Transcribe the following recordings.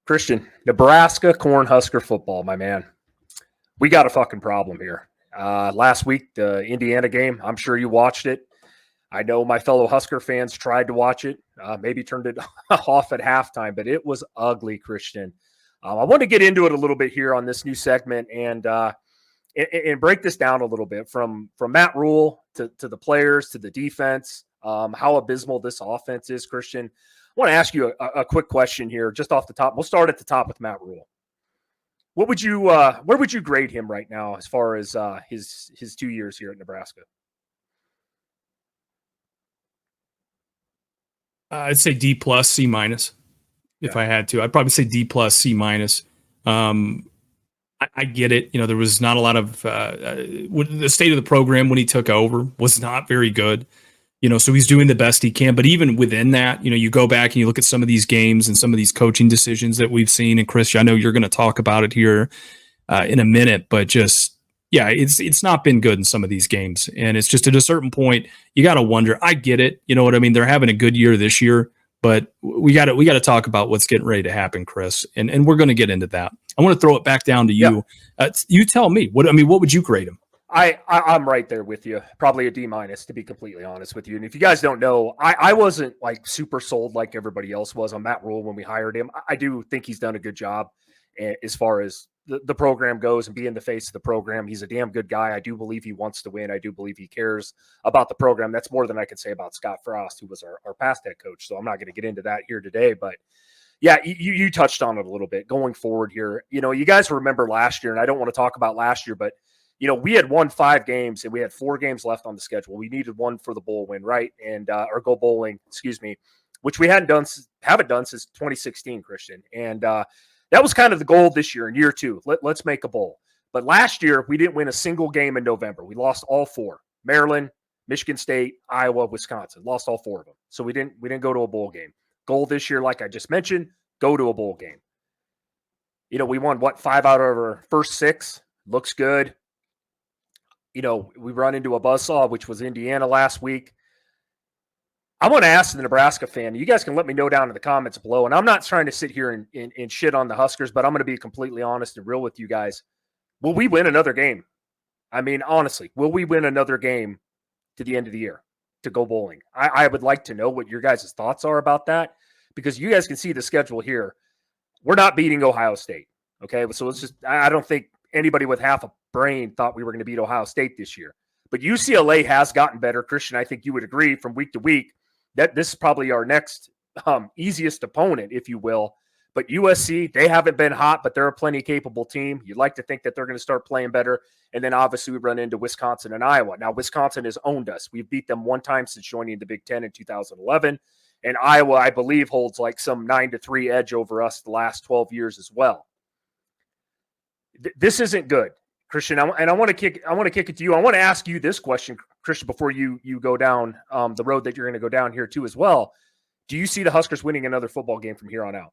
Christian, Nebraska Cornhusker football, my man. We got a fucking problem here. Last week, the Indiana game, I'm sure you watched it. I know my fellow Husker fans tried to watch it, maybe turned it off at halftime, but it was ugly, Christian. I want to get into it a little bit here on this new segment and break this down a little bit from Matt Rule to the players to the defense, how abysmal this offense is, Christian. I want to ask you a quick question here, just off the top. We'll start at the top with Matt Rule. What would you, where would you grade him right now as far as his 2 years here at Nebraska? I'd say D plus, C minus. If I had to, I'd probably say D plus, C minus. I get it. You know, there was not a lot of the state of the program when he took over was not very good. You know, so he's doing the best he can. But even within that, you know, you go back and you look at some of these games and some of these coaching decisions that we've seen. And Chris, I know you're going to talk about it here in a minute, but just, yeah, it's not been good in some of these games. And it's just at a certain point, you got to wonder. I get it. You know what I mean? They're having a good year this year, but we got to talk about what's getting ready to happen, Chris. And we're going to get into that. I want to throw it back down to you. Yeah. You tell me. What would you grade him? I'm right there with you. Probably a D minus, to be completely honest with you. And if you guys don't know, I wasn't like super sold like everybody else was on Matt Rule when we hired him. I do think he's done a good job as far as the program goes and being the face of the program. He's a damn good guy. I do believe he wants to win. I do believe he cares about the program. That's more than I could say about Scott Frost, who was our past head coach. So I'm not going to get into that here today, but yeah, you touched on it a little bit going forward here. You know, you guys remember last year, and I don't want to talk about last year, but you know, we had won 5 games and we had 4 games left on the schedule. We needed one for the bowl win, right? And or go bowling, excuse me, which we haven't done since 2016, Christian. And that was kind of the goal this year in year 2. Let's make a bowl. But last year we didn't win a single game in November. We lost all 4: Maryland, Michigan State, Iowa, Wisconsin. Lost all 4 of them. So we didn't go to a bowl game. Goal this year, like I just mentioned, go to a bowl game. You know, we won 5 out of our first 6. Looks good. You know, we run into a buzzsaw, which was Indiana last week. I want to ask the Nebraska fan, you guys can let me know down in the comments below, and I'm not trying to sit here and shit on the Huskers, but I'm going to be completely honest and real with you guys. Will we win another game? I mean, honestly, will we win another game to the end of the year to go bowling? I would like to know what your guys' thoughts are about that, because you guys can see the schedule here. We're not beating Ohio State, okay? So it's just, I don't think anybody with half a brain thought we were going to beat Ohio State this year. But UCLA has gotten better. Christian, I think you would agree from week to week that this is probably our next easiest opponent, if you will. But USC, they haven't been hot, but they're a plenty capable team. You'd like to think that they're going to start playing better. And then obviously we run into Wisconsin and Iowa. Now, Wisconsin has owned us. We've beat them one time since joining the Big Ten in 2011. And Iowa, I believe, holds like some 9-3 edge over us the last 12 years as well. This isn't good, Christian. I want to kick it to you. I want to ask you this question, Christian, before you go down the road that you're going to go down here too as well. Do you see the Huskers winning another football game from here on out?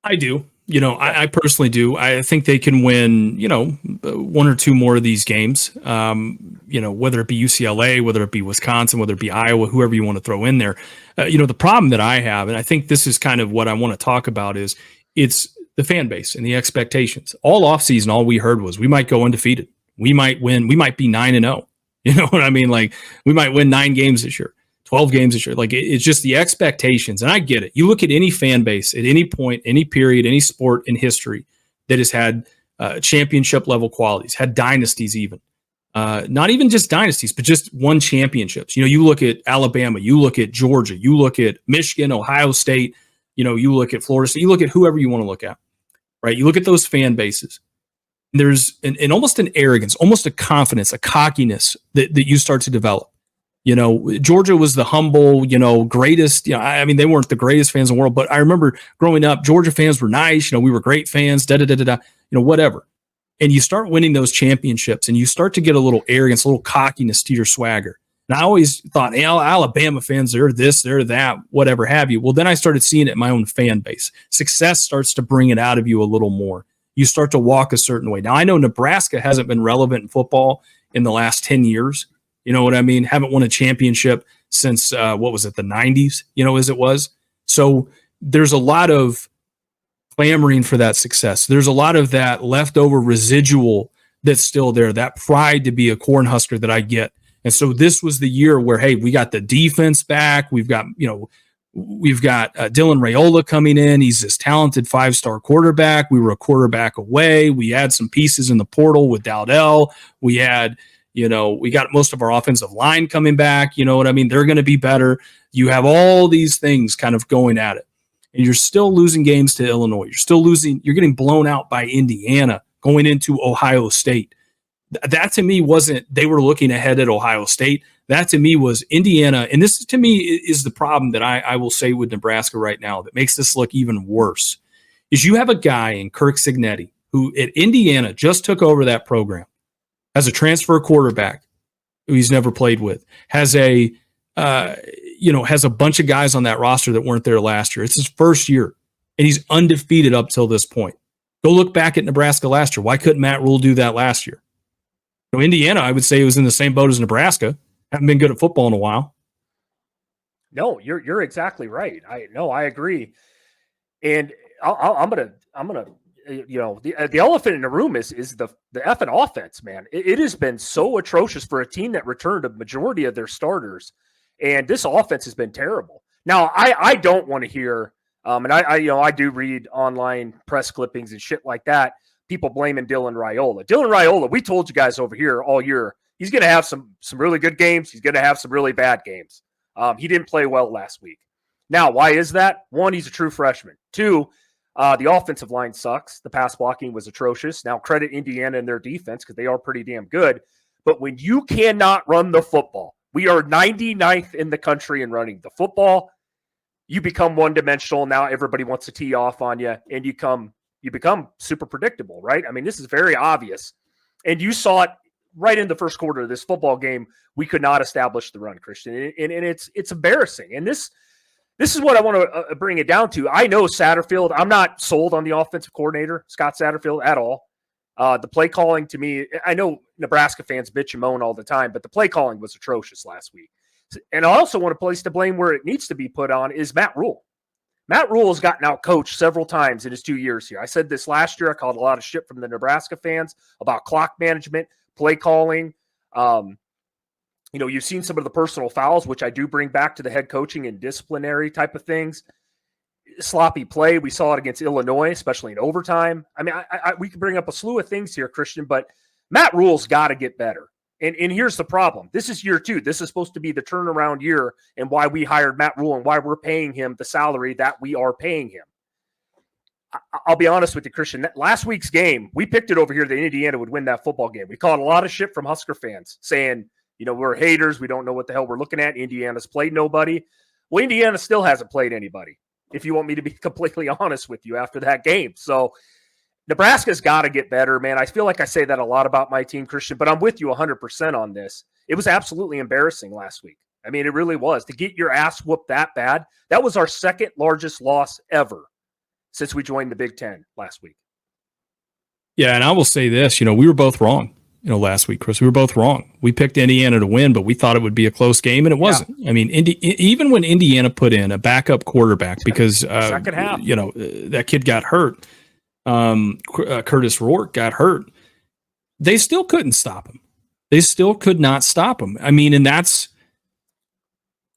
I do. You know, I personally do. I think they can win, you know, 1 or 2 more of these games. You know, whether it be UCLA, whether it be Wisconsin, whether it be Iowa, whoever you want to throw in there. You know, the problem that I have, and I think this is kind of what I want to talk about, is it's the fan base and the expectations. All offseason, all we heard was we might go undefeated. We might win. We might be 9-0. You know what I mean? Like, we might win 9 games this year, 12 games this year. Like, it's just the expectations. And I get it. You look at any fan base at any point, any period, any sport in history that has had championship level qualities, had dynasties even. Not even just dynasties, but just won championships. You know, you look at Alabama, you look at Georgia, you look at Michigan, Ohio State, you know, you look at Florida State, you look at whoever you want to look at, right? You look at those fan bases. There's an almost an arrogance, almost a confidence, a cockiness that you start to develop. You know, Georgia was the humble, you know, greatest. You know, I mean, they weren't the greatest fans in the world, but I remember growing up, Georgia fans were nice. You know, we were great fans, you know, whatever. And you start winning those championships and you start to get a little arrogance, a little cockiness to your swagger. And I always thought, hey, Alabama fans, they're this, they're that, whatever have you. Well, then I started seeing it in my own fan base. Success starts to bring it out of you a little more. You start to walk a certain way. Now, I know Nebraska hasn't been relevant in football in the last 10 years. You know what I mean? Haven't won a championship since, what was it, the 90s, you know, as it was. So there's a lot of clamoring for that success. There's a lot of that leftover residual that's still there, that pride to be a Cornhusker that I get. And so this was the year where, hey, we got the defense back. We've got Dylan Raiola coming in. He's this talented 5-star quarterback. We were a quarterback away. We had some pieces in the portal with Dowdell. We had, we got most of our offensive line coming back. You know what I mean? They're going to be better. You have all these things kind of going at it. And you're still losing games to Illinois. You're getting blown out by Indiana going into Ohio State. That to me wasn't, they were looking ahead at Ohio State. That to me was Indiana. And this to me is the problem that I will say with Nebraska right now that makes this look even worse is you have a guy in Kirk Cignetti who at Indiana just took over that program as a transfer quarterback who he's never played with, has a bunch of guys on that roster that weren't there last year. It's his first year, and he's undefeated up till this point. Go look back at Nebraska last year. Why couldn't Matt Rule do that last year? Indiana, I would say, was in the same boat as Nebraska. Haven't been good at football in a while. No, you're exactly right. I agree. And I'm gonna the elephant in the room is the effing offense, man. It has been so atrocious for a team that returned a majority of their starters, and this offense has been terrible. Now, I don't want to hear, and I do read online press clippings and shit like that. People blaming Dylan Raiola. Dylan Raiola, we told you guys over here all year, he's going to have some really good games. He's going to have some really bad games. He didn't play well last week. Now, why is that? One, he's a true freshman. Two, the offensive line sucks. The pass blocking was atrocious. Now, credit Indiana and their defense because they are pretty damn good. But when you cannot run the football, we are 99th in the country in running the football. You become one-dimensional. Now everybody wants to tee off on you, and you become super predictable, right? I mean, this is very obvious. And you saw it right in the first quarter of this football game. We could not establish the run, Christian. And it's embarrassing. And this is what I want to bring it down to. I know Satterfield. I'm not sold on the offensive coordinator, Scott Satterfield, at all. The play calling to me, I know Nebraska fans bitch and moan all the time, but the play calling was atrocious last week. And I also want to place the blame where it needs to be put on is Matt Rule. Matt Rule has gotten out coached several times in his 2 years here. I said this last year. I called a lot of shit from the Nebraska fans about clock management, play calling. You've seen some of the personal fouls, which I do bring back to the head coaching and disciplinary type of things. Sloppy play. We saw it against Illinois, especially in overtime. I mean, we can bring up a slew of things here, Christian, but Matt Rule's got to get better. And here's the problem. This is year 2. This is supposed to be the turnaround year and why we hired Matt Rule and why we're paying him the salary that we are paying him. I'll be honest with you, Christian. Last week's game, we picked it over here that Indiana would win that football game. We caught a lot of shit from Husker fans saying, we're haters. We don't know what the hell we're looking at. Indiana's played nobody. Well, Indiana still hasn't played anybody, if you want me to be completely honest with you after that game. So Nebraska's got to get better, man. I feel like I say that a lot about my team, Christian, but I'm with you 100% on this. It was absolutely embarrassing last week. I mean, it really was. To get your ass whooped that bad, that was our second largest loss ever since we joined the Big Ten last week. Yeah, and I will say this, we were both wrong, last week, Chris. We were both wrong. We picked Indiana to win, but we thought it would be a close game, and it wasn't. Yeah. I mean, even when Indiana put in a backup quarterback because, second half. That kid got hurt, Curtis Rourke got hurt, they still couldn't stop him. They still could not stop him. I mean, and that's,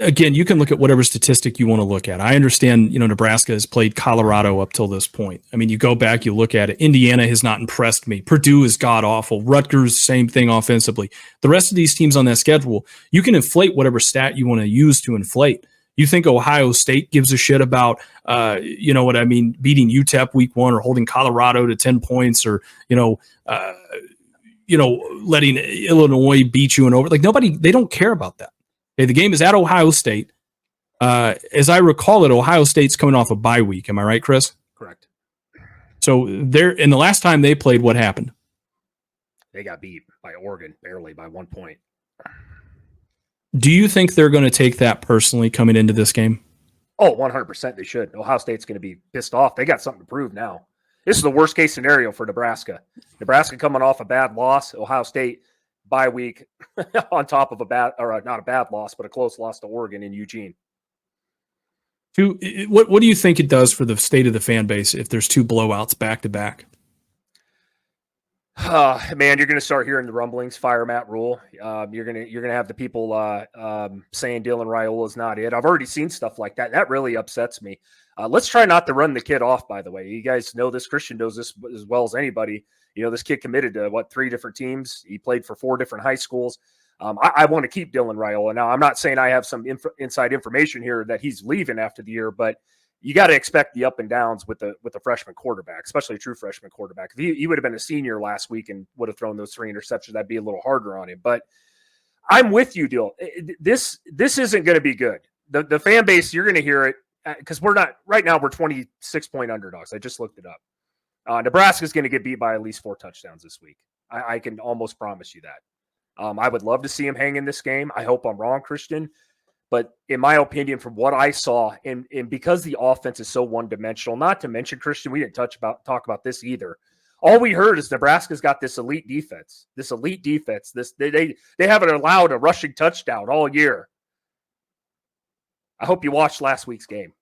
again, you can look at whatever statistic you want to look at. I understand, Nebraska has played Colorado up till this point. I mean, you go back, you look at it. Indiana has not impressed me. Purdue is god-awful. Rutgers, same thing offensively. The rest of these teams on that schedule, you can inflate whatever stat you want to use to inflate. You think Ohio State gives a shit about, beating UTEP week 1 or holding Colorado to 10 points or, letting Illinois beat you and over. Like, nobody, they don't care about that. Okay, the game is at Ohio State. As I recall it, Ohio State's coming off a bye week. Am I right, Chris? Correct. So in the last time they played, what happened? They got beat by Oregon, barely by 1 point. Do you think they're going to take that personally coming into this game? Oh, 100% they should. Ohio State's going to be pissed off. They got something to prove now. This is the worst case scenario for Nebraska. Nebraska coming off a bad loss. Ohio State bye week on top of not a bad loss, but a close loss to Oregon in Eugene. What do you think it does for the state of the fan base if there's two blowouts back to back? Man, you're going to start hearing the rumblings. Fire Matt Rule. You're gonna have the people saying Dylan Raiola is not it. I've already seen stuff like that. That really upsets me. Let's try not to run the kid off. By the way, you guys know this. Christian knows this as well as anybody. This kid committed to 3 different teams. He played for 4 different high schools. I want to keep Dylan Raiola. Now, I'm not saying I have some inside information here that he's leaving after the year, but you got to expect the up and downs with the freshman quarterback, especially a true freshman quarterback. If he would have been a senior last week and would have thrown those 3 interceptions, that'd be a little harder on him. But I'm with you, Dill. This isn't going to be good. The fan base, you're going to hear it because we're not right now. We're 26-point underdogs. I just looked it up. Nebraska's going to get beat by at least 4 touchdowns this week. I can almost promise you that. I would love to see him hang in this game. I hope I'm wrong, Christian. But in my opinion, from what I saw, and because the offense is so one-dimensional, not to mention, Christian, we didn't talk about this either. All we heard is Nebraska's got this elite defense. They haven't allowed a rushing touchdown all year. I hope you watched last week's game.